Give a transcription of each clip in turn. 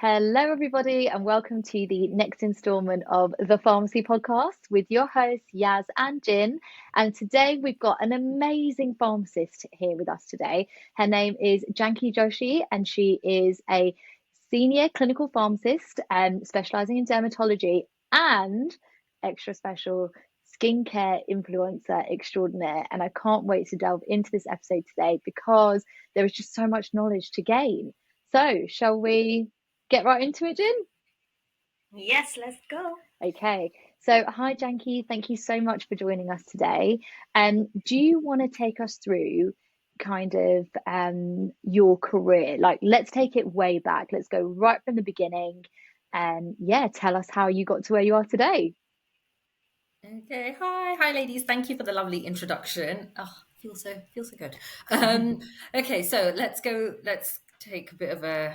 Hello, everybody, and welcome to the next installment of the Pharmacy Podcast with your hosts, Yaz and Jin. And today we've got an amazing pharmacist here with us today. Her name is Janki Joshi, and she is a senior clinical pharmacist specializing in dermatology and extra special skincare influencer extraordinaire. And I can't wait to delve into this episode today because there is just so much knowledge to gain. So, shall we get right into it, Jin? Yes, let's go. Okay. So, hi, Janki. Thank you so much for joining us today. Do you want to take us through kind of your career? Like, let's take it way back. Let's go right from the beginning. And yeah, tell us how you got to where you are today. Okay, hi, ladies. Thank you for the lovely introduction. Oh, feels so good. Okay, so let's go. Let's take a bit of a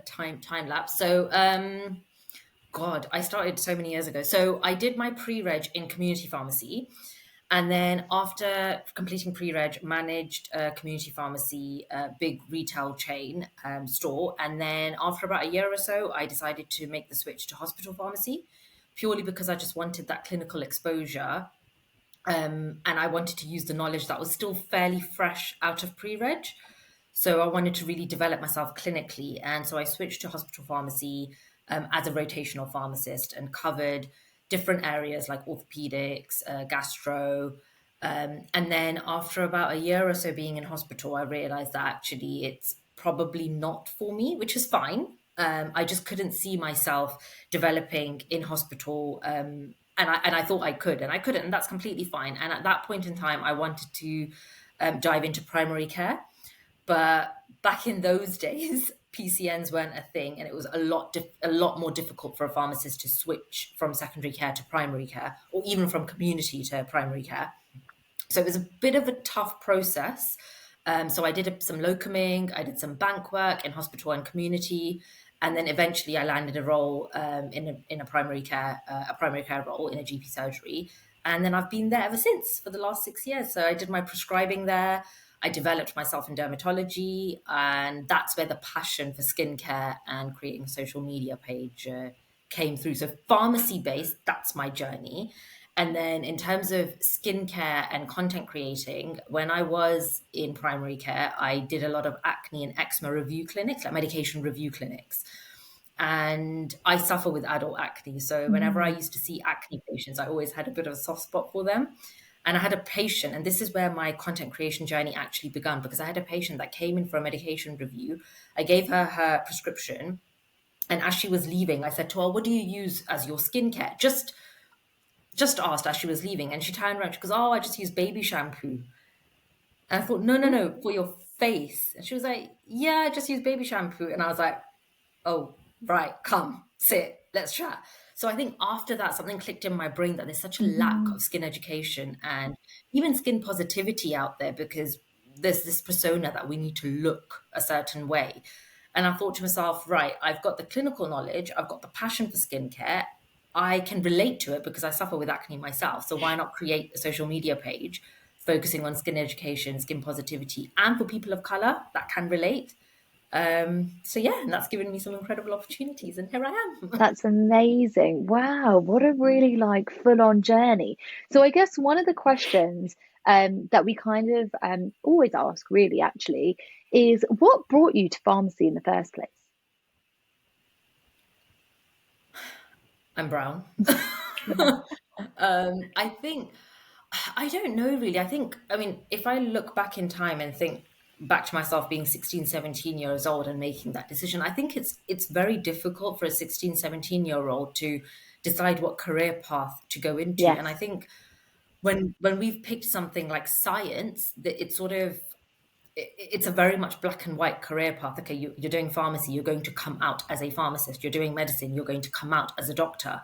time lapse. So, God, I started so many years ago. So I did my pre-reg in community pharmacy, and then after completing pre-reg, managed a community pharmacy, big retail chain store. And then after about a year or so, I decided to make the switch to hospital pharmacy, purely because I just wanted that clinical exposure. And I wanted to use the knowledge that was still fairly fresh out of pre-reg. So I wanted to really develop myself clinically. And so I switched to hospital pharmacy as a rotational pharmacist and covered different areas like orthopedics, gastro. And then after about a year or so being in hospital, I realized that actually it's probably not for me, which is fine. I just couldn't see myself developing in hospital. And I thought I could, and I couldn't, and that's completely fine. And at that point in time, I wanted to dive into primary care. But back in those days, PCNs weren't a thing, and it was a lot more difficult for a pharmacist to switch from secondary care to primary care, or even from community to primary care. So it was a bit of a tough process. So I did some locuming, I did some bank work in hospital and community, and then eventually I landed a role in a primary care role in a GP surgery. And then I've been there ever since for the last 6 years. So I did my prescribing there. I developed myself in dermatology, and that's where the passion for skincare and creating a social media page came through. So pharmacy based, that's my journey. And then in terms of skincare and content creating, when I was in primary care, I did a lot of acne and eczema review clinics, like medication review clinics. And I suffer with adult acne. So whenever I Mm. used to see acne patients, I always had a bit of a soft spot for them. And I had a patient, and this is where my content creation journey actually began, because I had a patient that came in for a medication review. I gave her her prescription. And as she was leaving, I said to her, "What do you use as your skincare?" Just asked as she was leaving, and she turned around. She goes, "Oh, I just use baby shampoo." And I thought, "No, no, no, for your face." And she was like, "Yeah, I just use baby shampoo." And I was like, "Oh, right, come, sit, let's chat." So I think after that, something clicked in my brain that there's such a lack Mhm. of skin education and even skin positivity out there, because there's this persona that we need to look a certain way. And I thought to myself, right, I've got the clinical knowledge, I've got the passion for skincare, I can relate to it because I suffer with acne myself. So why not create a social media page focusing on skin education, skin positivity, and for people of color that can relate? So yeah, and that's given me some incredible opportunities, and here I am. That's amazing. Wow, what a really like full-on journey. So I guess one of the questions that we kind of always ask really actually is what brought you to pharmacy in the first place? I'm brown. I think, I don't know really. I mean, if I look back in time and think back to myself being 16, 17 years old and making that decision, I think it's very difficult for a 16, 17-year old to decide what career path to go into. And I Yes. think when we've picked something like science, that it's sort of it's a very much black and white career path. Okay, you're doing pharmacy, you're going to come out as a pharmacist. You're doing medicine, you're going to come out as a doctor.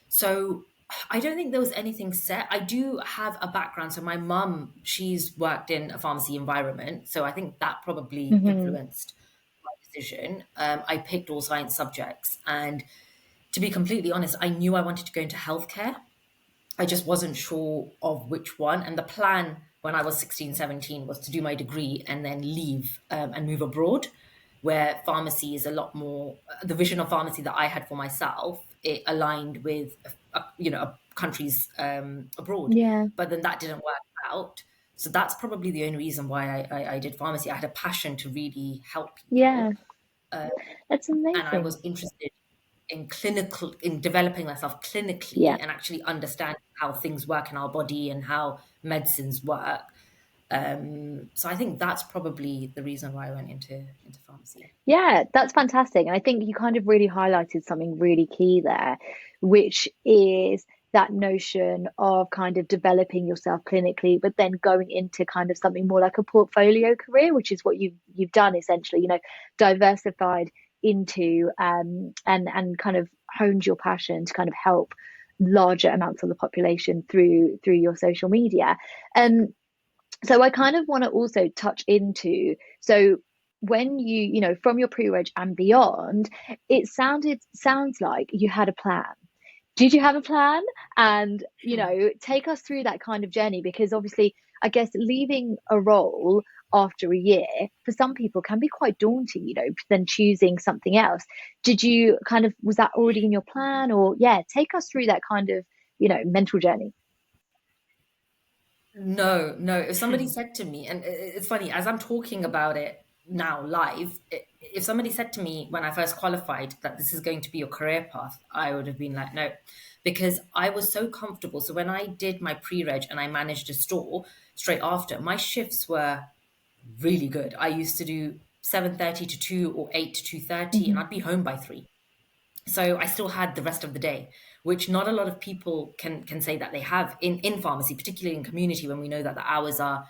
So I don't think there was anything set. I do have a background. So my mum, she's worked in a pharmacy environment. So I think that probably Hmm. influenced my decision. I picked all science subjects. And to be completely honest, I knew I wanted to go into healthcare. I just wasn't sure of which one. And the plan when I was 16, 17 was to do my degree and then leave and move abroad. where pharmacy is a lot more, the vision of pharmacy that I had for myself, it aligned with, countries abroad. Yeah. But then that didn't work out. So that's probably the only reason why I did pharmacy. I had a passion to really help Yeah. people. Uh, That's and I amazing. was interested in developing myself Yeah. clinically and actually understand how things work in our body and how medicines work. So I think that's probably the reason why I went into pharmacy. Yeah, that's fantastic. And I think you kind of really highlighted something really key there, which is that notion of kind of developing yourself clinically, but then going into kind of something more like a portfolio career, which is what you've done essentially, diversified into and kind of honed your passion to kind of help larger amounts of the population through your social media. Um, so I kind of want to also touch into, so when from your pre-reg and beyond, it sounds like you had a plan. Did you have a plan? And take us through that kind of journey, because obviously I guess leaving a role after a year for some people can be quite daunting, then choosing something else. Did you kind of, was that already in your plan? Or yeah, take us through that kind of mental journey. No, no. If somebody said to me, and it's funny, as I'm talking about it now live, if somebody said to me when I first qualified that this is going to be your career path, I would have been like, no, because I was so comfortable. So when I did my pre-reg and I managed a store straight after, my shifts were really good. I used to do 7:30 to 2 or 8 to 2:30, and Hmm. I'd be home by 3. So I still had the rest of the day, which not a lot of people can say that they have in pharmacy, particularly in community, when we know that the hours are,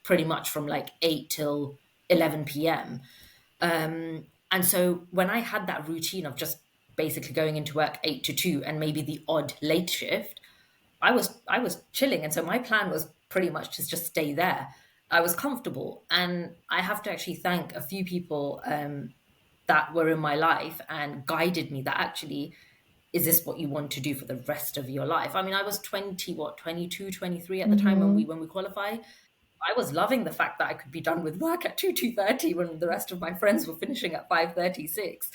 pretty much from like 8 till 11 p.m. And so when I had that routine of just basically going into work 8 to 2 and maybe the odd late shift, I was chilling. And so my plan was pretty much to just stay there. I was comfortable. And I have to actually thank a few people that were in my life and guided me that actually, is this what you want to do for the rest of your life? I mean, I was 20, 22, 23 at the time when we Hmm. when we qualify. I was loving the fact that I could be done with work at 2:30 when the rest of my friends were finishing at 5:36.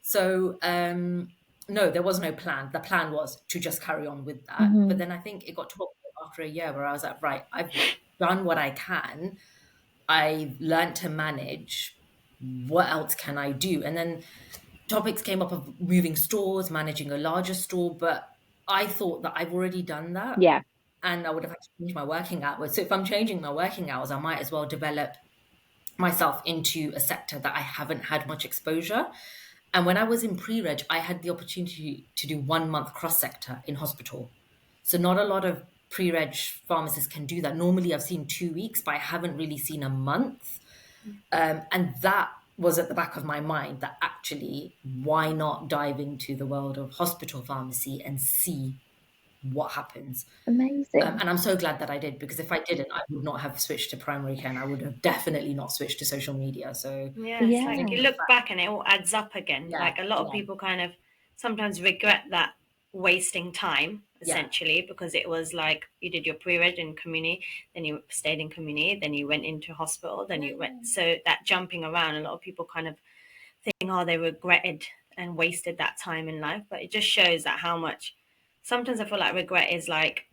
So no, there was no plan. The plan was to just carry on with that. But Hmm. then I think it got to a point after a year where I was like, right, I've done what I can. I've learned to manage. What else can I do? And then topics came up of moving stores, managing a larger store, but I thought that I've already done that Yeah. and I would have had to change my working hours. So if I'm changing my working hours, I might as well develop myself into a sector that I haven't had much exposure. And when I was in pre-reg, I had the opportunity to do 1 month cross-sector in hospital. So not a lot of pre-reg pharmacists can do that. Normally I've seen 2 weeks, but I haven't really seen a month. And that was at the back of my mind that actually, why not dive into the world of hospital pharmacy and see what happens? Amazing. And I'm so glad that I did, because if I didn't, I would not have switched to primary care and I would have definitely not switched to social media. So Yeah, it's I like think Yeah. you the look fact, back and it all adds up again. yeah, Like a lot of yeah, people kind of sometimes regret that wasting time yeah, essentially because it was like you did your pre-reg in community, then you stayed in community, then you went into hospital, then yeah, you went. So that jumping around, a lot of people kind of think, oh, they regretted and wasted that time in life. But it just shows that how much sometimes I feel like regret is like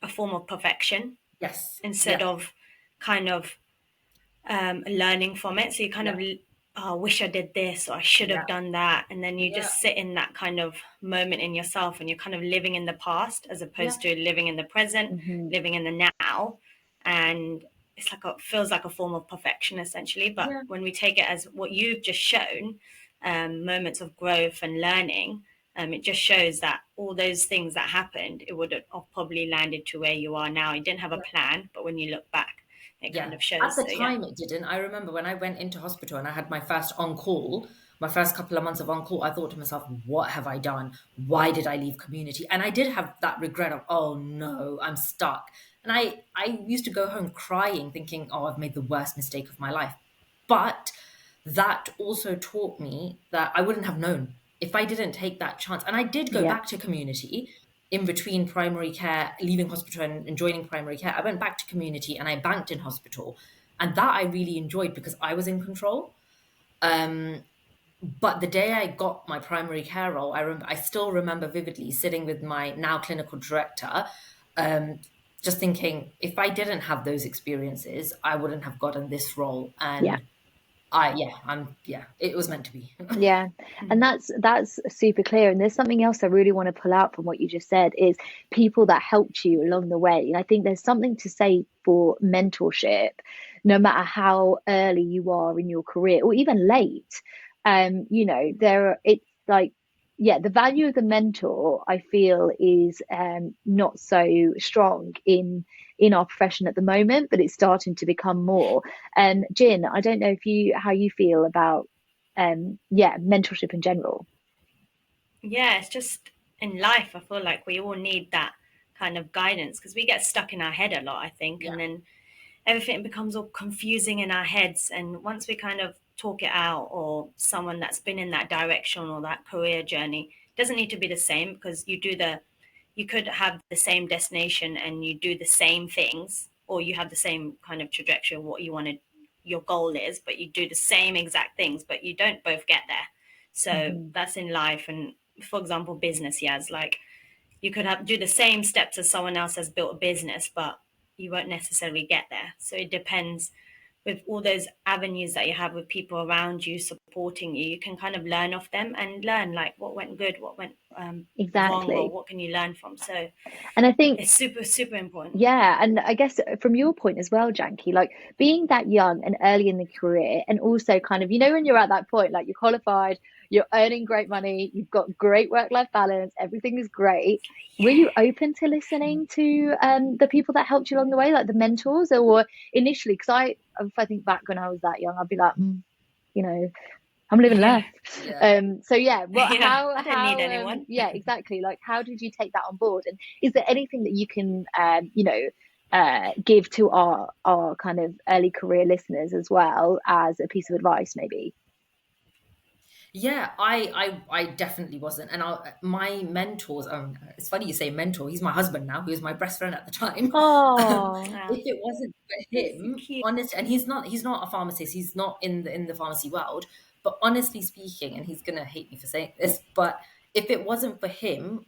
a form of perfection yes, instead yeah, of kind of learning from it. So you kind yeah, of, oh, I wish I did this or I should yeah, have done that. And then you yeah, just sit in that kind of moment in yourself and you're kind of living in the past as yeah, opposed to living in the present, Hmm. living in the now. And it's like feels like a form of perfection essentially. But yeah, when we take it as what you've just shown, moments of growth and learning, it just shows that all those things that happened, it would have probably landed to where you are now. You didn't have a yeah. plan, but when you look back, it Yeah. kind of At shows. the So yeah. time, it didn't. I remember when I went into hospital and I had my first on call, my first couple of months of on call, I thought to myself, what have I done? Why did I leave community? And I did have that regret of, oh no, I'm stuck. And I used to go home crying, thinking, oh, I've made the worst mistake of my life. But that also taught me that I wouldn't have known if I didn't take that chance. And I did go Yeah. back to community in between primary care, leaving hospital and joining primary care. I went back to community and I banked in hospital. And that I really enjoyed because I was in control. But the day I got my primary care role, I still remember vividly sitting with my now clinical director, just thinking, if I didn't have those experiences, I wouldn't have gotten this role. Yeah. And it was meant to be. Yeah, and that's super clear. And there's something else I really want to pull out from what you just said is people that helped you along the way. And I think there's something to say for mentorship, no matter how early you are in your career or even late. It's like, yeah, the value of the mentor, I feel, is not so strong in our profession at the moment, but it's starting to become more. And Jin, I don't know if you how you feel about mentorship in general. Yeah, it's just in life, I feel like we all need that kind of guidance because we get stuck in our head a lot, I think, Yeah. and then everything becomes all confusing in our heads. And once we kind of talk it out, or someone that's been in that direction or that career journey, it doesn't need to be the same because you could have the same destination and you do the same things, or you have the same kind of trajectory of what you wanted, your goal is, but you do the same exact things, but you don't both get there. So Hmm. that's in life. And for example, business, yeah, it's like you could have do the same steps as someone else has built a business, but you won't necessarily get there. So it depends. With all those avenues that you have with people around you supporting you, you can kind of learn off them and learn like what went good, what went wrong, or Exactly. what can you learn from. So And I think, it's super, super important. yeah, and I guess from your point as well, Janky, like being that young and early in the career, and also kind of, when you're at that point, like you're qualified, you're earning great money, you've got great work-life balance, everything is great. Were Yeah. you open to listening to the people that helped you along the way, like the mentors, or initially? Because if I think back when I was that young, I'd be like, you know, I'm living Yeah. life. Yeah. So yeah, Yeah. I don't need anyone. yeah, exactly. Like, how did you take that on board? And is there anything that you can, give to our kind of early career listeners as well as a piece of advice, maybe? Yeah, I definitely wasn't. And my mentors, it's funny you say mentor, he's my husband now, he was my best friend at the time. Oh, Oh, If it wasn't for that's so him, cute. honest, and he's not a pharmacist, he's not in the pharmacy world, but honestly speaking, and he's gonna hate me for saying this, but if it wasn't for him,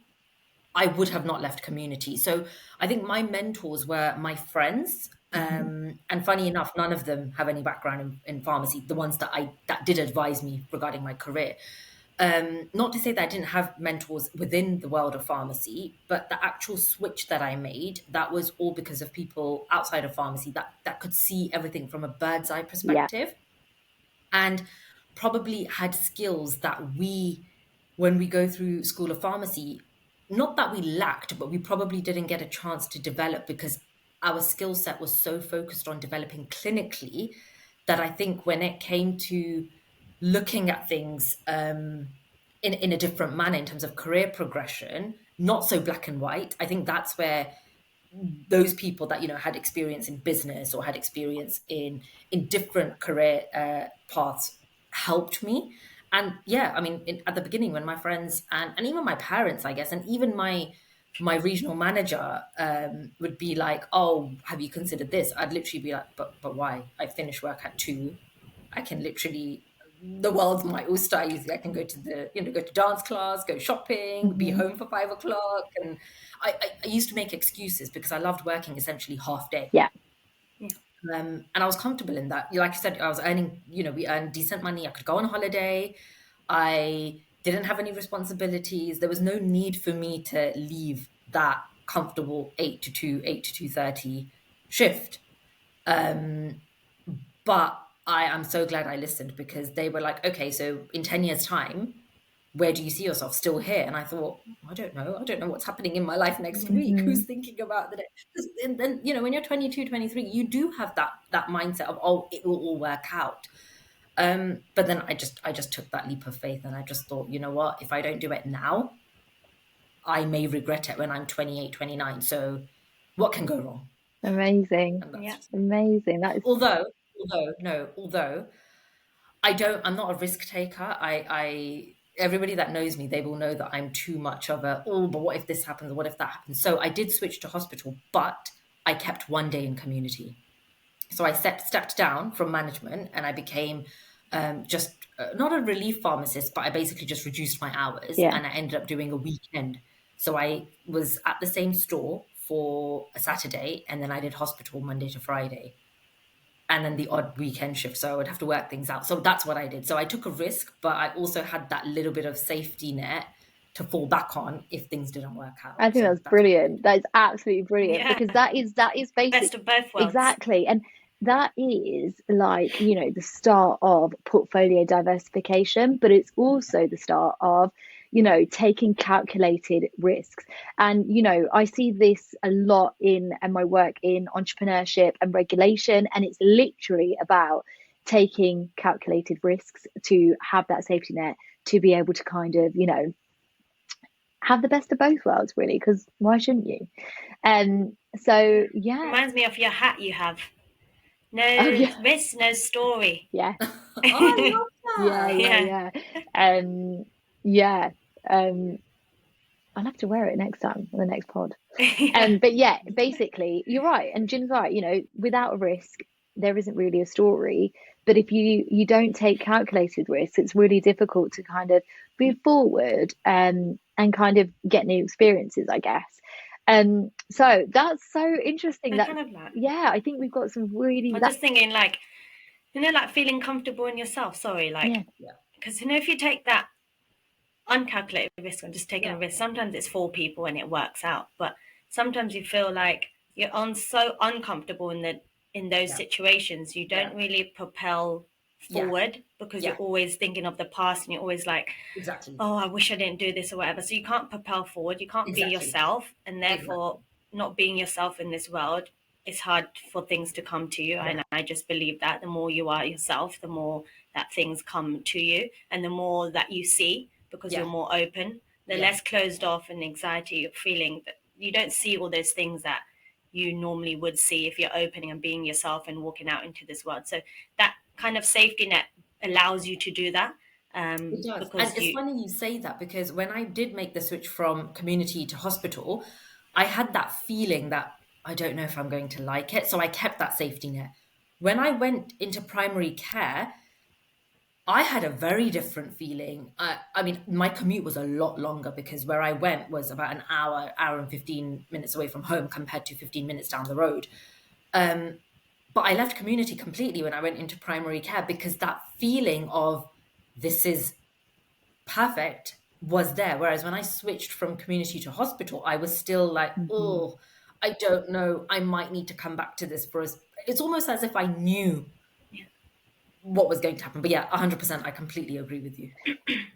I would have not left community. So I think my mentors were my friends. mhm. And funny enough, none of them have any background in pharmacy, the ones that did advise me regarding my career. Not to say that I didn't have mentors within the world of pharmacy, but the actual switch that I made, that was all because of people outside of pharmacy that could see everything from a bird's eye Yeah, perspective, and probably had skills that when we go through School of Pharmacy, not that we lacked, but we probably didn't get a chance to develop because our skill set was so focused on developing clinically that I think when it came to looking at things in a different manner in terms of career progression, not so black and white, I think that's where those people that had experience in business or had experience in different career paths helped me. And yeah, I mean, at the beginning, when my friends and even my parents, I guess, and even my regional manager would be like, "Oh, have you considered this?" I'd literally be like, "But why? I finish work at 2. I can literally, the world's my oyster. I can go to go to dance class, go shopping, be hmm, home for 5 o'clock." And I used to make excuses because I loved working essentially half day. yeah, Yeah. And I was comfortable in that. Like I said, I was earning, we earned decent money. I could go on holiday. I didn't have any responsibilities. There was no need for me to leave that comfortable 8 to 2, 8 to 2:30 shift. Um, but I am so glad I listened because they were like, okay, so in 10 years' time, where do you see yourself still here? And I thought, I don't know. I don't know what's happening in my life next week. hmm, Who's thinking about the day? 'Cause then, when you're 22, 23, you do have that mindset of, oh, it will all work out. But then I just took that leap of faith and I just thought, you know what? If I don't do it now, I may regret it when I'm 28, 29. So what can go wrong? amazing, And that's Yeah. just, amazing. That is, although I'm not a risk taker. Everybody that knows me, they will know that I'm too much of but what if this happens? What if that happens? So I did switch to hospital, but I kept one day in community. So I stepped down from management and I became just not a relief pharmacist, but I basically just reduced my hours Yeah. and I ended up doing a weekend. So I was at the same store for a Saturday and then I did hospital Monday to Friday and then the odd weekend shift. So I would have to work things out. So that's what I did. So I took a risk, but I also had that little bit of safety net to fall back on if things didn't work out. I think So that's that's what I did. brilliant. That is absolutely brilliant Yeah, because that is basic. best of both worlds. Exactly. And that is like, the start of portfolio diversification, but it's also the start of, taking calculated risks. And, I see this a lot in my work in entrepreneurship and regulation, and it's literally about taking calculated risks to have that safety net to be able to kind of, have the best of both worlds, really, because why shouldn't you? So yeah. Reminds me of your hat you have. No Oh yeah. risk, no story. Yeah. Oh, I love Yeah, that. Yeah. yeah. I'll have to wear it next time on the next pod. Yeah. But yeah, basically, you're right, and Jin's right. Without a risk, there isn't really a story. But if you don't take calculated risks, it's really difficult to kind of move forward and kind of get new experiences, I guess. So that's so interesting. I That kind of like. Yeah, I think we've got some really I'm just thinking, like, like feeling comfortable in yourself. Sorry, like, yeah, because if you take that uncalculated risk and just taking Yeah. a risk, sometimes it's for people and it works out, but sometimes you feel like you're so uncomfortable in those Yeah. situations, you don't really propel forward because you're always thinking of the past and you're always like, Exactly. oh, I wish I didn't do this or whatever. So you can't propel forward, you can't be Exactly. yourself, and therefore Exactly. not being yourself in this world, it's hard for things to come to you. And I just believe that the more you are yourself, the more that things come to you, and the more that you see, because you're more open, the less closed off and anxiety you're feeling, that you don't see all those things that you normally would see if you're opening and being yourself and walking out into this world. So that kind of safety net allows you to do that. It does. Because And it's funny you say that because when I did make the switch from community to hospital, I had that feeling that I don't know if I'm going to like it. So I kept that safety net. When I went into primary care, I had a very different feeling. I mean, my commute was a lot longer because where I went was about an hour and 15 minutes away from home compared to 15 minutes down the road. But I left community completely when I went into primary care because that feeling of this is perfect was there. Whereas when I switched from community to hospital, I was still like, mhm. oh, I don't know. I might need to come back to this for us. It's almost as if I knew what was going to happen. But yeah, 100%, I completely agree with you.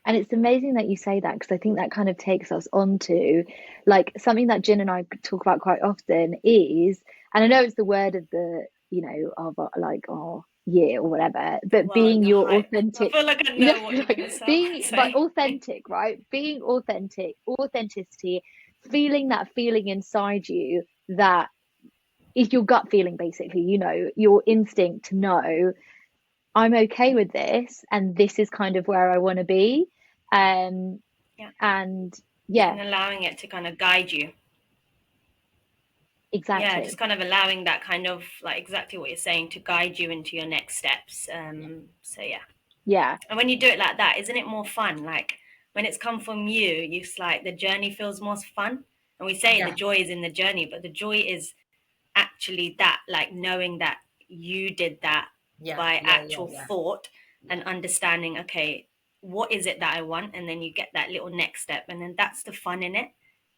And it's amazing that you say that because I think that kind of takes us on to like something that Jin and I talk about quite often is, and I know it's the word of the, of like our year or whatever, but well, being the your hype. I authentic, feel like I know what you're gonna but say. authentic, right? Being authentic, authenticity, feeling that feeling inside you that is your gut feeling, basically, your instinct to know I'm okay with this and this is kind of where I want to be. Um, Yeah, and yeah, and allowing it to kind of guide you. Yeah, just exactly. kind of allowing that kind of, like, exactly what you're saying, to guide you into your next steps. So yeah. Yeah, And when you do it like that, isn't it more fun? Like when it's come from you, it's like the journey feels more fun. And we say the Yeah, joy is in the journey, but the joy is actually that, like knowing that you did that yeah, by yeah, yeah, actual yeah, thought yeah, and understanding, okay, what is it that I want? And then you get that little next step. And then that's the fun in it.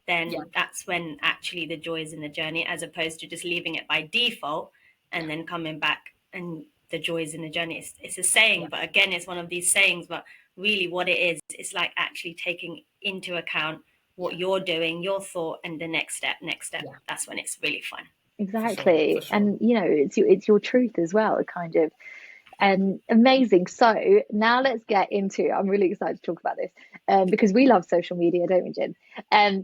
yeah, Then that's when actually the joy is in the journey, as opposed to just leaving it by default yeah, and then coming back and the joy is in the journey. It's a yeah, saying, but again, it's one of these sayings, but really what it is, it's like actually taking into account what yeah, you're doing, your thought, and the next step, next step. yeah, That's when it's really fun. for sure, for exactly. sure. And it's your truth as well, kind of. Amazing. So now let's get into. I'm really excited to talk about this because we love social media, don't we, Jen?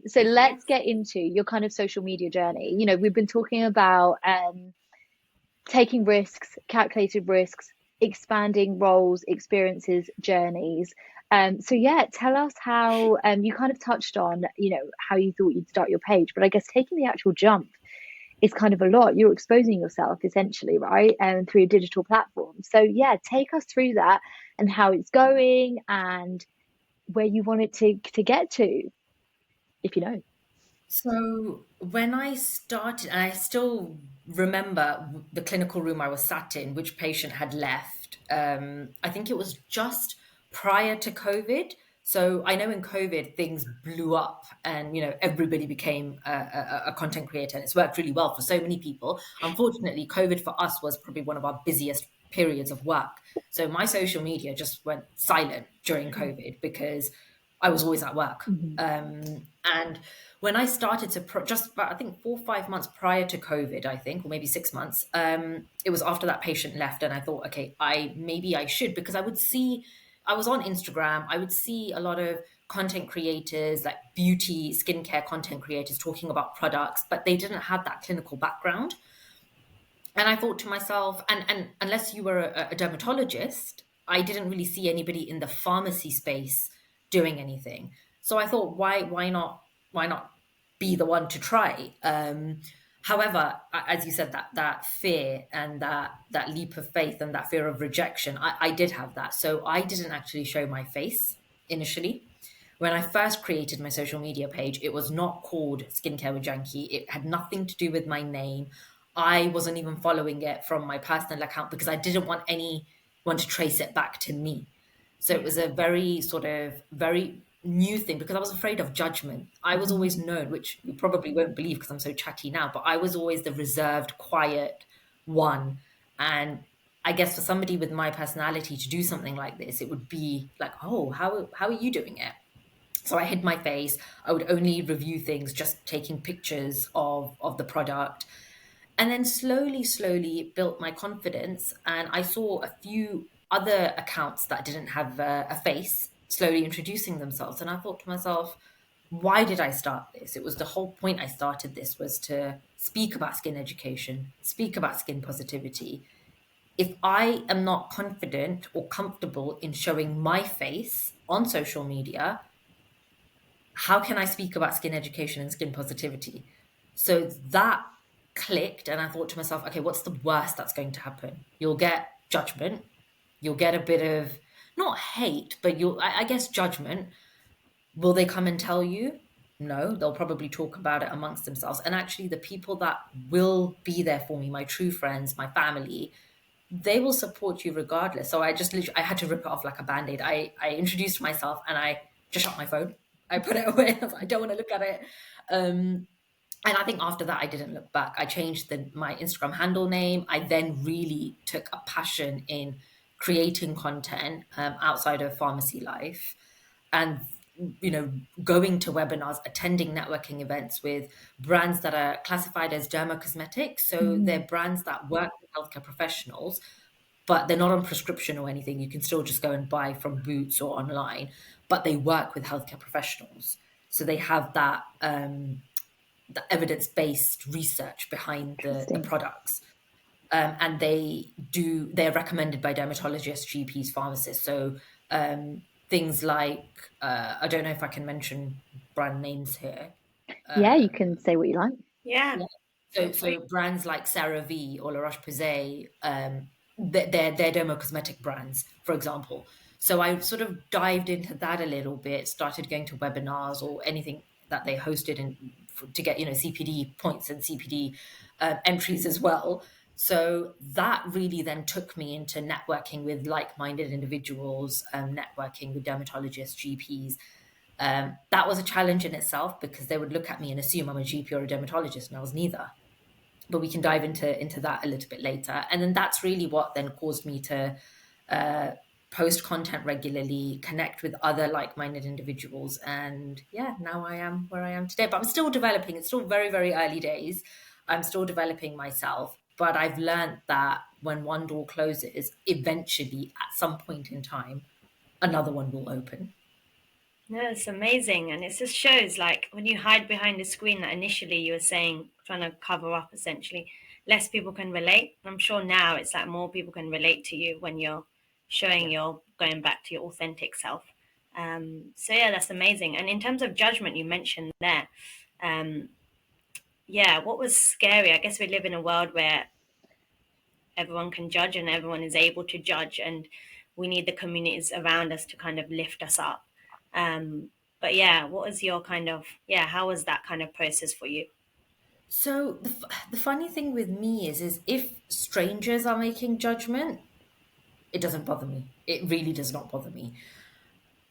So Yes. let's get into your kind of social media journey. We've been talking about taking risks, calculated risks, expanding roles, experiences, journeys. So yeah, tell us how you kind of touched on, how you thought you'd start your page, but I guess taking the actual jump is kind of a lot. You're exposing yourself essentially, right? And through a digital platform. So yeah, take us through that and how it's going and where you want it to get to, if you know. So when I started, and I still remember the clinical room I was sat in, which patient had left. I think it was just prior to COVID. So I know in COVID things blew up, and everybody became a content creator, and it's worked really well for so many people. Unfortunately, COVID for us was probably one of our busiest periods of work. So my social media just went silent during COVID because I was always at work. Mhm. And when I started to just about, I think 4 or 5 months prior to COVID, I think, or maybe 6 months, it was after that patient left, and I thought, okay, maybe I should, because I was on Instagram, I would see a lot of content creators, like beauty, skincare content creators, talking about products, but they didn't have that clinical background. And I thought to myself, and unless you were a dermatologist, I didn't really see anybody in the pharmacy space doing anything. So I thought, why not be the one to try? However, as you said, that fear and that leap of faith and that fear of rejection, I did have that. So I didn't actually show my face initially. When I first created my social media page, it was not called Skincare with Janki. It had nothing to do with my name. I wasn't even following it from my personal account because I didn't want anyone to trace it back to me. So it Yeah. was a very sort of very new thing because I was afraid of judgment. I was Mhm. always known, which you probably won't believe because I'm so chatty now, but I was always the reserved, quiet one. And I guess for somebody with my personality to do something like this, it would be like, oh, how are you doing it? So I hid my face. I would only review things, just taking pictures of the product. And then slowly it built my confidence. And I saw a few other accounts that didn't have a face slowly introducing themselves. And I thought to myself, why did I start this? It was the whole point I started this was to speak about skin education, speak about skin positivity. If I am not confident or comfortable in showing my face on social media, how can I speak about skin education and skin positivity? So that clicked, and I thought to myself, okay, what's the worst that's going to happen? You'll get judgment, you'll get a bit of not hate, but I guess judgment. Will they come and tell you? No, they'll probably talk about it amongst themselves. And actually, the people that will be there for me, my true friends, my family, they will support you regardless. So I just literally, I had to rip it off like a band-aid. I introduced myself and I just shut my phone. I put it away. I was like, I don't want to look at it. And I think after that, I didn't look back. I changed my Instagram handle name. I then really took a passion in creating content outside of pharmacy life, and going to webinars, attending networking events with brands that are classified as dermocosmetics. So they're Mhm. brands that work with healthcare professionals, but they're not on prescription or anything. You can still just go and buy from Boots or online, but they work with healthcare professionals. So they have that the evidence-based research behind the Interesting. products. And they're recommended by dermatologists, GPs, pharmacists. So things like, I don't know if I can mention brand names here. Yeah, you can say what you like. Yeah. Yeah. Feel So free. brands like CeraVe or La Roche-Posay, they're dermocosmetic brands, for example. So I sort of dived into that a little bit, started going to webinars or anything that they hosted to get CPD points and CPD entries as well. So that really then took me into networking with like-minded individuals, networking with dermatologists, GPs. That was a challenge in itself because they would look at me and assume I'm a GP or a dermatologist, and I was neither. But we can dive into that a little bit later. And then that's really what then caused me to uh, post content regularly, connect with other like-minded individuals, and yeah, now I am where I am today. But I'm still developing. It's still very, very early days. I'm still developing myself, but I've learned that when one door closes, eventually, at some point in time, another one will open. No, it's amazing. And it just shows like when you hide behind the screen that initially you were saying, trying to cover up essentially, less people can relate. I'm sure now it's like more people can relate to you when you're showing Yeah. your going back to your authentic self. So yeah, that's amazing. And in terms of judgment you mentioned there, um, yeah, what was scary? I guess we live in a world where everyone can judge and everyone is able to judge, and we need the communities around us to kind of lift us up. But yeah, what was your kind of, yeah, how was that kind of process for you? So the funny thing with me is if strangers are making judgment, it doesn't bother me. It really does not bother me.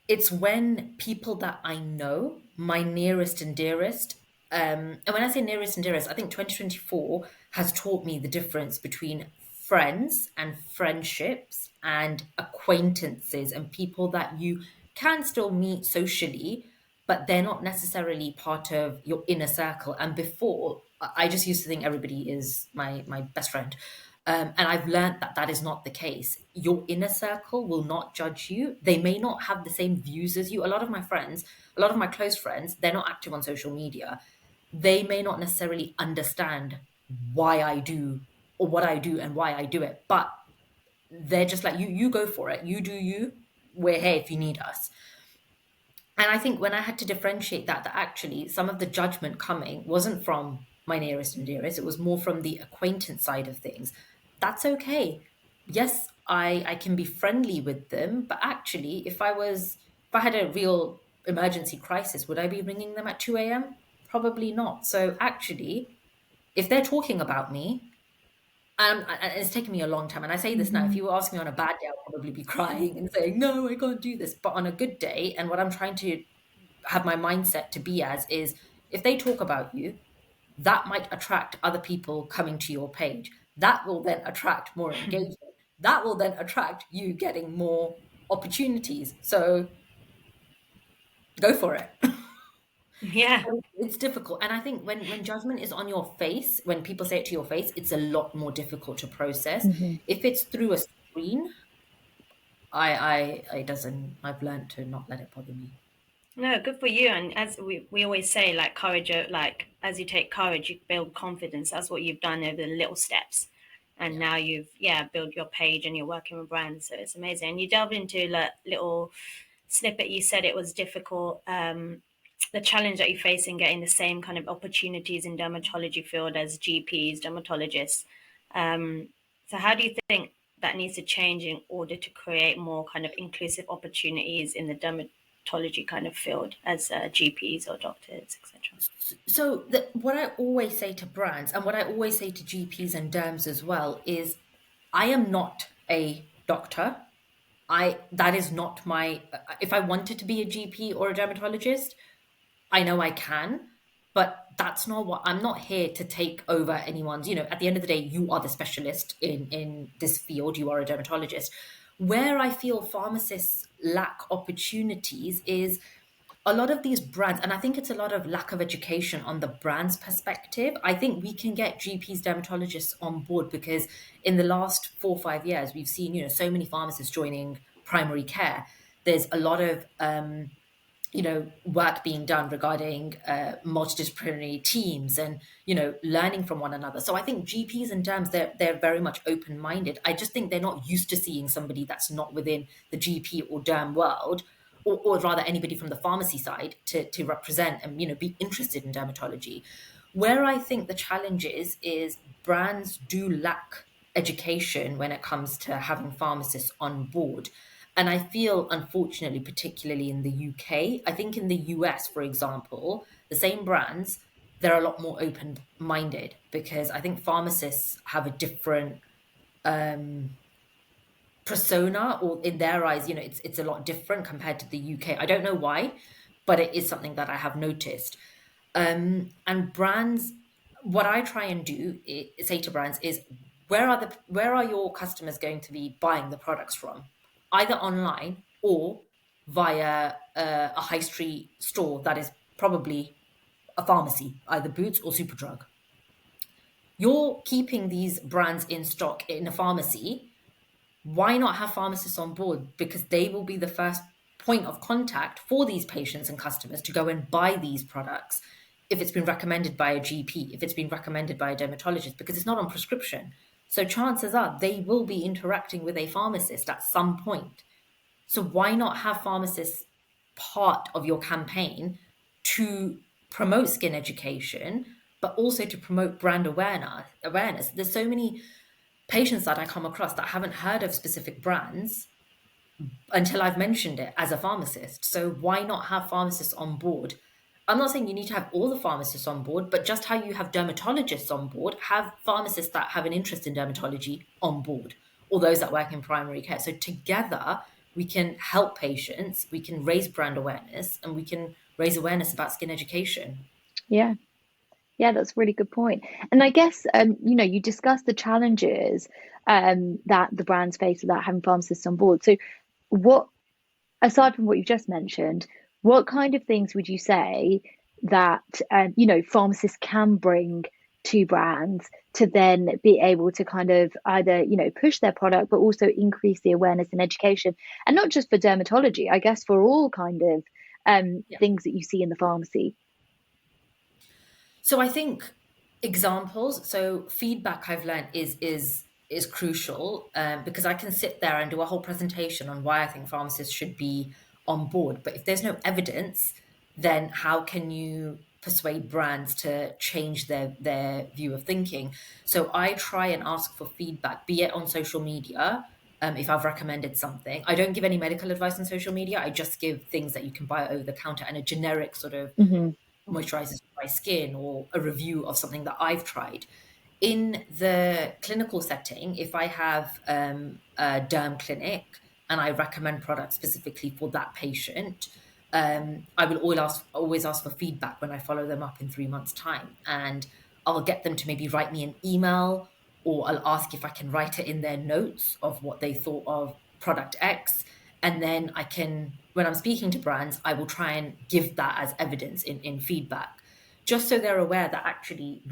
It's when people that I know, my nearest and dearest, and when I say nearest and dearest, I think 2024 has taught me the difference between friends and friendships and acquaintances and people that you can still meet socially, but they're not necessarily part of your inner circle. And before, I just used to think everybody is my best friend. And I've learned that that is not the case. Your inner circle will not judge you. They may not have the same views as you. A lot of my friends, a lot of my close friends, they're not active on social media. They may not necessarily understand why I do or what I do and why I do it, but they're just like, you go for it. You do you. We're here if you need us. And I think when I had to differentiate that, that actually some of the judgment coming wasn't from my nearest and dearest, it was more from the acquaintance side of things. That's okay. Yes, I can be friendly with them, but actually, if I had a real emergency crisis, would I be ringing them at 2 a.m.? Probably not. So actually, if they're talking about me, and it's taken me a long time. And I say this now, if Hmm. you were asking me on a bad day, I'll probably be crying and saying, no, I can't do this. But on a good day, and what I'm trying to have my mindset to be as is if they talk about you, that might attract other people coming to your page. That will then attract more engagement. That will then attract you getting more opportunities. So go for it. Yeah. It's difficult. And I think when judgment is on your face, when people say it to your face, it's a lot more difficult to process. Hmm. If it's through a screen, I doesn't I've learned to not let it bother me. No, good for you. And as we always say, like courage, like as you take courage, you build confidence. That's what you've done over the little steps. And Yeah. now you've, yeah, built your page and you're working with brands. So it's amazing. And you delved into like little snippet. You said it was difficult. The challenge that you face in getting the same kind of opportunities in dermatology field as GPs, dermatologists. So how do you think that needs to change in order to create more kind of inclusive opportunities in the dermatology kind of field as GPs or doctors, etc.? So what I always say to brands and what I always say to GPs and derms as well is I am not a doctor. I that is not my if I wanted to be a GP or a dermatologist, I know I can, but that's not what I'm not here to take over anyone's, at the end of the day, you are the specialist in this field, you are a dermatologist. Where I feel pharmacists lack opportunities is a lot of these brands, and I think it's a lot of lack of education on the brand's perspective. I think we can get GPs, dermatologists on board because in the last 4 or 5 years, we've seen, so many pharmacists joining primary care. There's a lot of work being done regarding multidisciplinary teams and learning from one another. So I think GPs and derms they're very much open minded. I just think they're not used to seeing somebody that's not within the GP or derm world, or rather anybody from the pharmacy side to represent and be interested in dermatology. Where I think the challenge is brands do lack education when it comes to having pharmacists on board. And I feel, unfortunately, particularly in the UK, I think in the US, for example, the same brands, they're a lot more open minded because I think pharmacists have a different persona, or in their eyes, it's a lot different compared to the UK. I don't know why, but it is something that I have noticed. And brands, what I try and say to brands is, where are your customers going to be buying the products from? Either online or via a high street store that is probably a pharmacy, either Boots or Superdrug. You're keeping these brands in stock in a pharmacy. Why not have pharmacists on board? Because they will be the first point of contact for these patients and customers to go and buy these products if it's been recommended by a GP, if it's been recommended by a dermatologist, because it's not on prescription. So chances are they will be interacting with a pharmacist at some point. So why not have pharmacists part of your campaign to promote skin education, but also to promote brand awareness. There's so many patients that I come across that haven't heard of specific brands until I've mentioned it as a pharmacist. So why not have pharmacists on board? I'm not saying you need to have all the pharmacists on board, but just how you have dermatologists on board, have pharmacists that have an interest in dermatology on board, or those that work in primary care. So together we can help patients, we can raise brand awareness, and we can raise awareness about skin education. Yeah. Yeah, that's a really good point. And I guess, you discussed the challenges that the brands face without having pharmacists on board. So, what, aside from what you've just mentioned, what kind of things would you say that, pharmacists can bring to brands to then be able to kind of either, push their product, but also increase the awareness and education? And not just for dermatology, I guess for all kind of Yeah. things that you see in the pharmacy. So I think examples, so feedback I've learned is crucial, because I can sit there and do a whole presentation on why I think pharmacists should be on board. But if there's no evidence, then how can you persuade brands to change their view of thinking? So I try and ask for feedback, be it on social media. If I've recommended something, I don't give any medical advice on social media. I just give things that you can buy over the counter and a generic sort of Hmm. moisturizes my skin, or a review of something that I've tried. In the clinical setting, if I have a derm clinic and I recommend products specifically for that patient, I will always ask for feedback when I follow them up in 3 months' time. And I'll get them to maybe write me an email, or I'll ask if I can write it in their notes of what they thought of product X. And then I can, when I'm speaking to brands, I will try and give that as evidence in feedback, just so they're aware that actually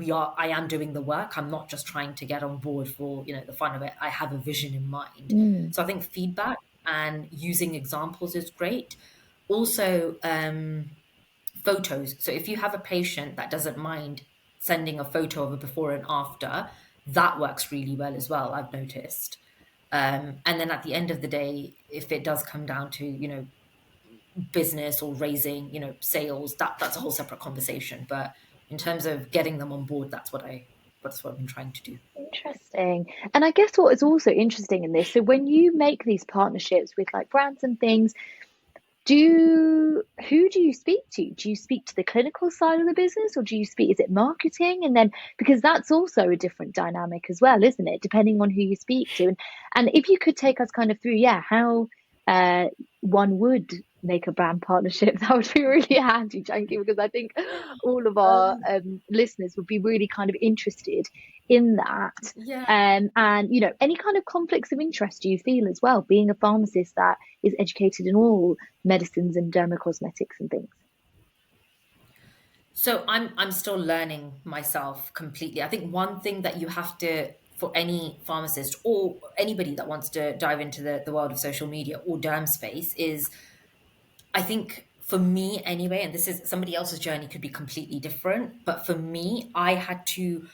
I am doing the work. I'm not just trying to get on board for, the fun of it. I have a vision in mind. Mm. So I think feedback and using examples is great. Also, photos. So if you have a patient that doesn't mind sending a photo of a before and after, that works really well as well, I've noticed. And then at the end of the day, if it does come down to, business or raising, sales, that's a whole separate conversation. But in terms of getting them on board, that's what I've been trying to do. Interesting. And I guess what is also interesting in this, so when you make these partnerships with like brands and things, who do you speak to? Do you speak to the clinical side of the business, or is it marketing? And then, because that's also a different dynamic as well, isn't it? Depending on who you speak to. And if you could take us kind of through, yeah, how uh one would make a brand partnership, that would be really handy, Janky, because I think all of our Um, listeners would be really kind of interested in that. yeah. And any kind of conflicts of interest do you feel as well, being a pharmacist that is educated in all medicines and dermocosmetics and things? So I'm still learning myself completely. I think one thing that you have to, for any pharmacist or anybody that wants to dive into the world of social media or derm space, is, I think for me anyway, and this is somebody else's journey could be completely different, but for me, I had to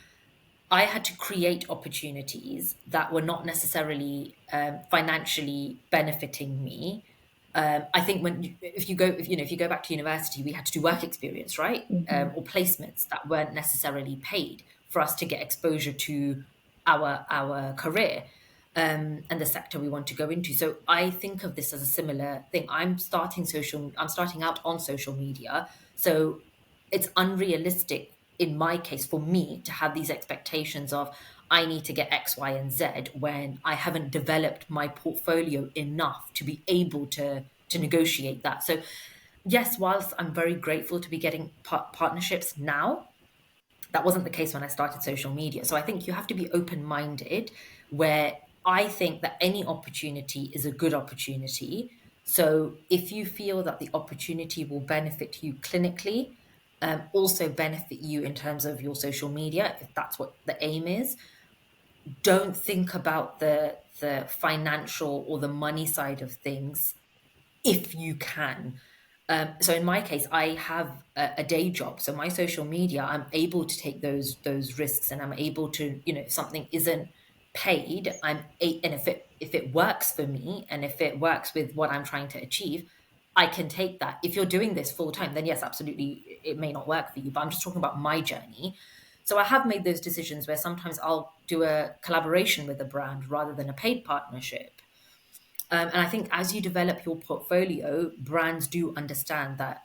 create opportunities that were not necessarily financially benefiting me. I think if you go back to university, we had to do work experience, right? Hmm. Or placements that weren't necessarily paid for us to get exposure to our career, and the sector we want to go into. So I think of this as a similar thing. I'm starting out on social media, so it's unrealistic in my case for me to have these expectations of, I need to get X, Y, and Z, when I haven't developed my portfolio enough to be able to negotiate that. So yes, whilst I'm very grateful to be getting partnerships now, that wasn't the case when I started social media. So I think you have to be open-minded, where I think that any opportunity is a good opportunity. So if you feel that the opportunity will benefit you clinically, also benefit you in terms of your social media, if that's what the aim is, don't think about the financial or the money side of things if you can. So in my case, I have a day job. So my social media, I'm able to take those risks, and I'm able to, if something isn't paid, and if it works for me, and if it works with what I'm trying to achieve, I can take that. If you're doing this full time, then yes, absolutely, it may not work for you. But I'm just talking about my journey. So I have made those decisions where sometimes I'll do a collaboration with a brand rather than a paid partnership. And I think as you develop your portfolio, brands do understand that,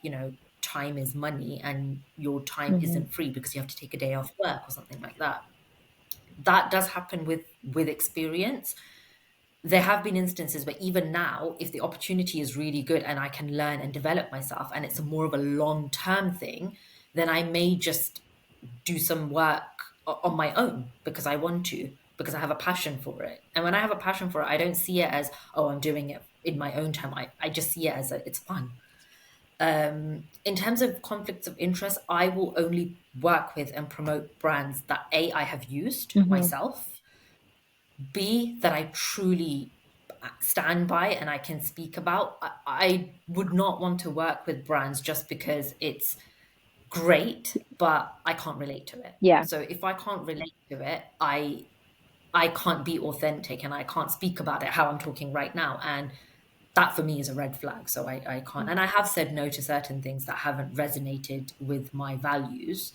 time is money and your time Hmm. isn't free because you have to take a day off work or something like that. That does happen with experience. There have been instances where even now, if the opportunity is really good and I can learn and develop myself and it's more of a long-term thing, then I may just do some work on my own because I want to, because I have a passion for it. And when I have a passion for it, I don't see it as, oh, I'm doing it in my own time. I just see it as it's fun. In terms of conflicts of interest, I will only work with and promote brands that A, I have used Hmm. myself, B, that I truly stand by and I can speak about. I would not want to work with brands just because it's great, but I can't relate to it. Yeah. So if I can't relate to it, I can't be authentic and I can't speak about it how I'm talking right now. And that for me is a red flag. So I can't. And I have said no to certain things that haven't resonated with my values.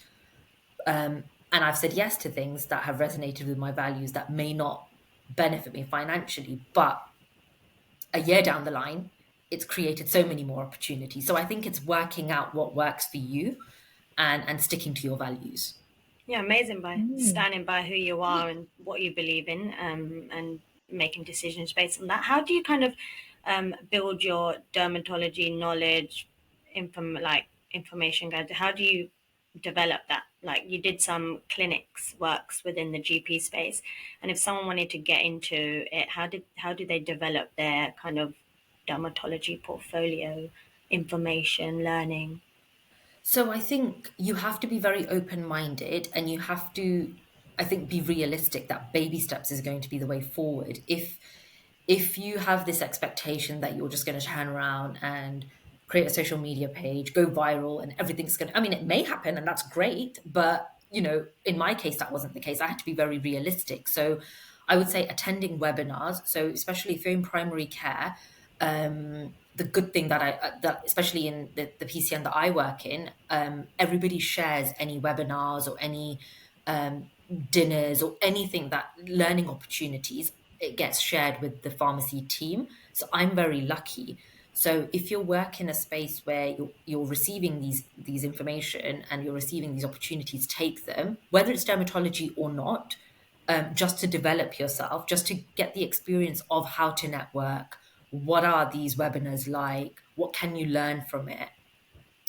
And I've said yes to things that have resonated with my values that may not benefit me financially, but a year down the line, it's created so many more opportunities. So I think it's working out what works for you and sticking to your values. Yeah, amazing by Mm. standing by who you are and what you believe in, and making decisions based on that. How do you kind of build your dermatology knowledge, information guide? How do you develop that? Like you did some clinics works within the GP space, and if someone wanted to get into it, how do they develop their kind of dermatology portfolio, information, learning? So I think you have to be very open-minded and you have to, I think, be realistic that baby steps is going to be the way forward. If you have this expectation that you're just going to turn around and create a social media page, go viral, and everything's going to, I mean, it may happen and that's great, but in my case, that wasn't the case. I had to be very realistic. So I would say attending webinars. So especially if you're in primary care, the good thing that especially in the PCN that I work in, everybody shares any webinars or any dinners or anything that learning opportunities, it gets shared with the pharmacy team. So I'm very lucky. So if you work in a space where you're receiving these information and you're receiving these opportunities, take them, whether it's dermatology or not, just to develop yourself, just to get the experience of how to network. What are these webinars like? What can you learn from it?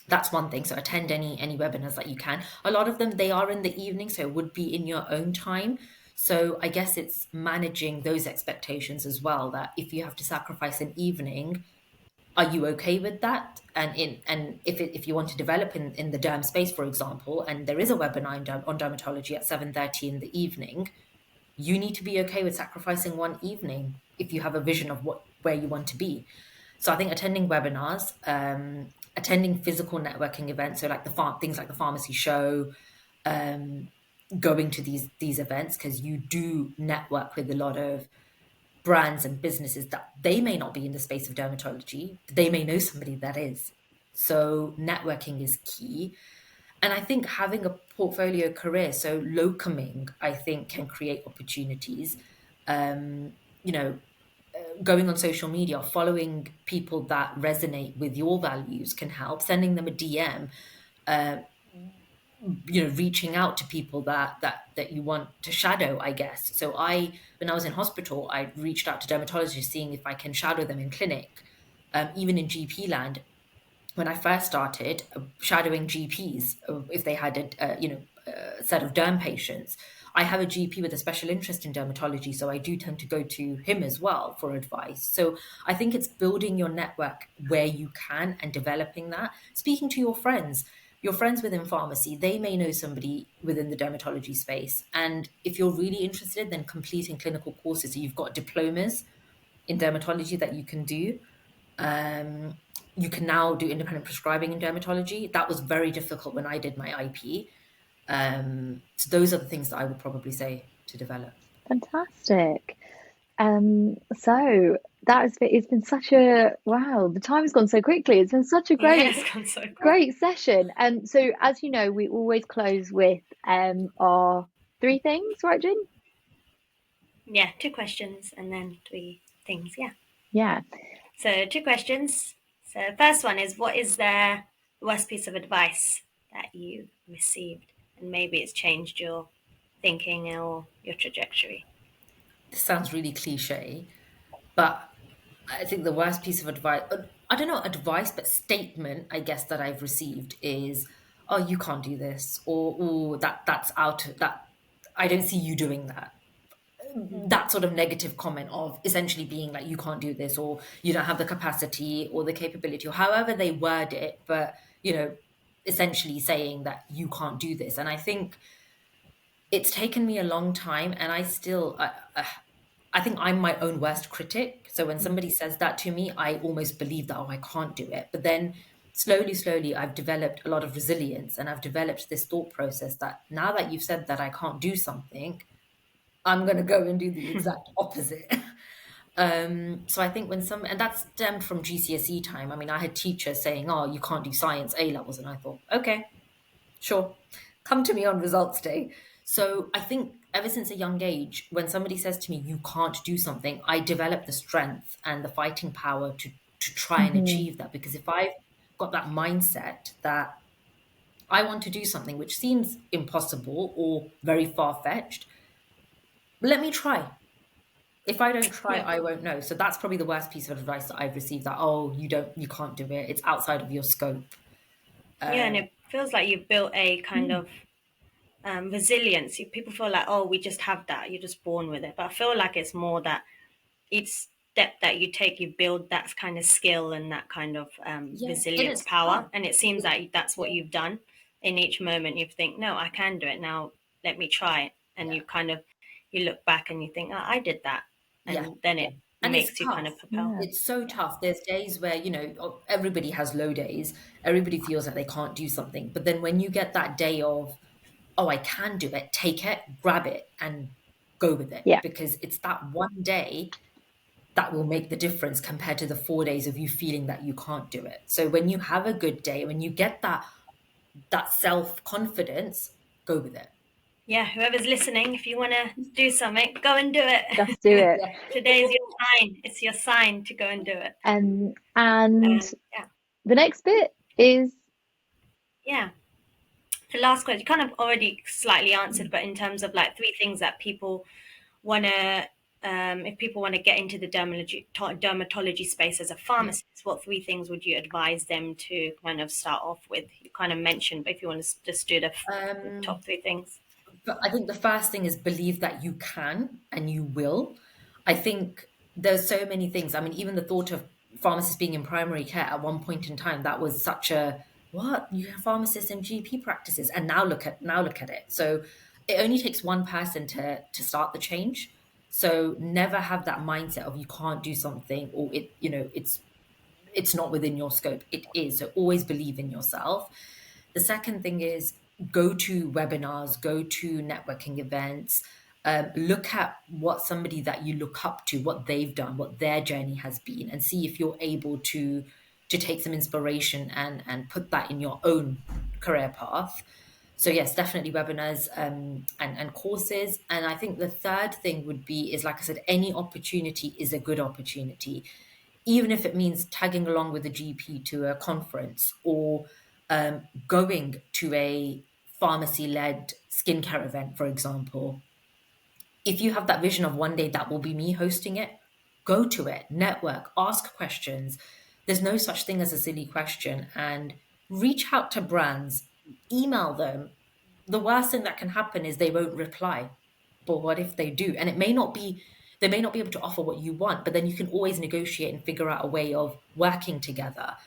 That's one thing. So attend any webinars that you can. A lot of them, they are in the evening, so it would be in your own time. So I guess it's managing those expectations as well, that if you have to sacrifice an evening, are you okay with that? And if you want to develop in the derm space, for example, and there is a webinar on dermatology at 7:30 in the evening, you need to be okay with sacrificing one evening if you have a vision of where you want to be. So I think attending webinars, attending physical networking events, so like things like the pharmacy show, um, going to these events, because you do network with a lot of brands and businesses that they may not be in the space of dermatology, but they may know somebody that is. So networking is key. And I think having a portfolio career, so locuming, I think can create opportunities. Um, you know, Going on social media, following people that resonate with your values can help. Sending them a DM, uh, reaching out to people that you want to shadow, I guess. So when I was in hospital, I reached out to dermatologists, seeing if I can shadow them in clinic. Even in GP land, when I first started shadowing GPs, if they had a set of derm patients, I have a GP with a special interest in dermatology, so I do tend to go to him as well for advice. So I think it's building your network where you can and developing that. Speaking to your friends within pharmacy, they may know somebody within the dermatology space. And if you're really interested, then completing clinical courses. So you've got diplomas in dermatology that you can do. Um, you can now do independent prescribing in dermatology. That was very difficult when I did my IP. So those are the things that I would probably say to develop. Fantastic. So it's been such a wow, the time's gone so quickly. It's been such a Yeah, it's gone so quick. great session. So as you know, we always close with our three things, right, Jin? Yeah, 2 questions and then 3 things. Yeah. Yeah. So 2 questions. So first one is, what is the worst piece of advice that you received, and maybe it's changed your thinking or your trajectory? This sounds really cliche, but I think the worst piece of advice, I don't know, advice, but statement, I guess, that I've received is, oh, you can't do this, or oh, that's out, that I don't see you doing that. Mm. That sort of negative comment of essentially being like, you can't do this, or you don't have the capacity or the capability, or however they word it, but, essentially saying that you can't do this. And I think it's taken me a long time, and I think I'm my own worst critic. So when somebody says that to me, I almost believe that, oh, I can't do it. But then slowly, I've developed a lot of resilience, and I've developed this thought process that now that you've said that I can't do something, I'm going to go and do the exact opposite. So I think and that stemmed from GCSE time. I mean, I had teachers saying, oh, you can't do science A levels. And I thought, okay, sure, come to me on results day. So I think ever since a young age, when somebody says to me, you can't do something, I develop the strength and the fighting power to try and Hmm. achieve that. Because if I've got that mindset that I want to do something which seems impossible or very far-fetched, let me try. If I don't try, Yeah. I won't know. So that's probably the worst piece of advice that I've received, that, oh, you can't do it. It's outside of your scope. Yeah, and Um, it feels like you've built a kind mm, of resilience. People feel like, oh, we just have that. You're just born with it. But I feel like it's more that each step that you take, you build that kind of skill and that kind of yeah, and resilience it's power. tough. And it seems like that's what you've done in each moment. You think, no, I can do it now. Let me try it. And Yeah, you look back and you think, oh, I did that. yeah. And then it And it's makes you kind tough. of propel. Yeah. It's so Yeah. tough. There's days where, everybody has low days. Everybody feels like they can't do something. But then when you get that day of, oh, I can do it, take it, grab it, and go with it. Yeah. Because it's that one day that will make the difference compared to the 4 days of you feeling that you can't do it. So when you have a good day, when you get that self-confidence, go with it. Yeah. Whoever's listening, if you want to do something, go and do it. Let's do it. Yeah. Today's your sign. It's your sign to go and do it. And Yeah. the next bit is Yeah. The last question, you kind of already slightly answered, but in terms of like 3 things that people want to, if people want to get into the dermatology space as a Yeah. pharmacist, what 3 things would you advise them to kind of start off with? You kind of mentioned, but if you want to just do the Um, top 3 things. but I think the first thing is believe that you can and you will. I think there's so many things. I mean, even the thought of pharmacists being in primary care at one point in time, that was such a, what? You have pharmacists in GP practices, and now look at it. So it only takes one person to start the change. So never have that mindset of you can't do something, or it's not within your scope. It is. So always believe in yourself. The second thing is go to webinars, go to networking events, look at what somebody that you look up to, what they've done, what their journey has been, and see if you're able to take some inspiration and put that in your own career path. So yes, definitely webinars, and courses. And I think the third thing would be is, like I said, any opportunity is a good opportunity, even if it means tagging along with a GP to a conference, or going to a pharmacy-led skincare event, for example. If you have that vision of one day that will be me hosting it, go to it, network, ask questions. There's no such thing as a silly question, and reach out to brands, email them. The worst thing that can happen is they won't reply. But what if they do? And they may not be able to offer what you want, but then you can always negotiate and figure out a way of working together.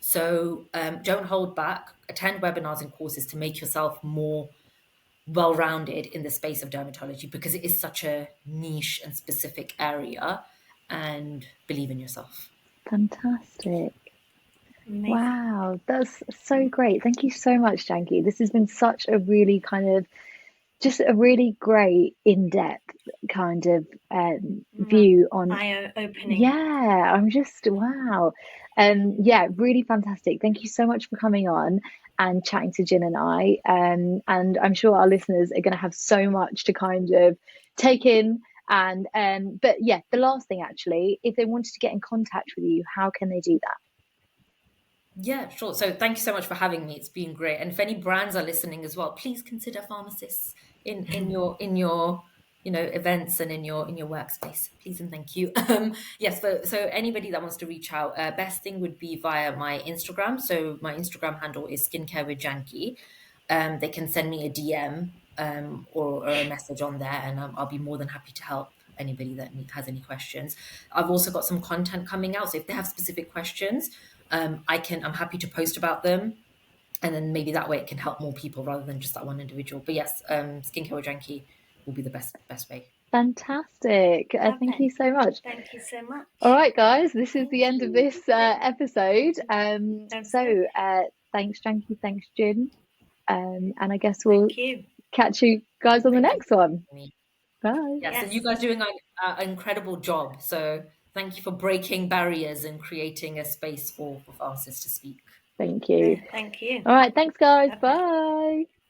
So don't hold back. Attend webinars and courses to make yourself more well-rounded in the space of dermatology, because it is such a niche and specific area. And believe in yourself. fantastic. Amazing. Wow, that's so great. Thank you so much, Janki. This has been such a really kind of just a really great in-depth kind of view on. Eye-opening. Yeah, I'm just wow. Yeah, really fantastic. Thank you so much for coming on and chatting to Jin and I. And I'm sure our listeners are going to have so much to kind of take in. And but yeah, the last thing actually, if they wanted to get in contact with you, how can they do that? Yeah, sure. So thank you so much for having me. It's been great. And if any brands are listening as well, please consider pharmacists in your events and in your workspace. Please and thank you. Yes, so anybody that wants to reach out, best thing would be via my Instagram. So my Instagram handle is skincare with Janki. They can send me a DM or a message on there, and I'll be more than happy to help anybody that has any questions. I've also got some content coming out, so if they have specific questions, I'm happy to post about them, and then maybe that way it can help more people rather than just that one individual. But yes, skincare with Janki will be the best way. Fantastic. Thank you Lovely. so much. Thank you so much. All right, guys, this is the Thank end of you. this episode. Sounds So good. thanks, Janky. Thanks, Jin. And I guess we'll Thank you. catch you guys on the Thank you next for one. having me. Bye. Yes, Yes. and you guys doing an incredible job. So thank you for breaking barriers and creating a space for pharmacists to speak. Thank you. Thank you. All right, thanks, guys. Lovely. Bye.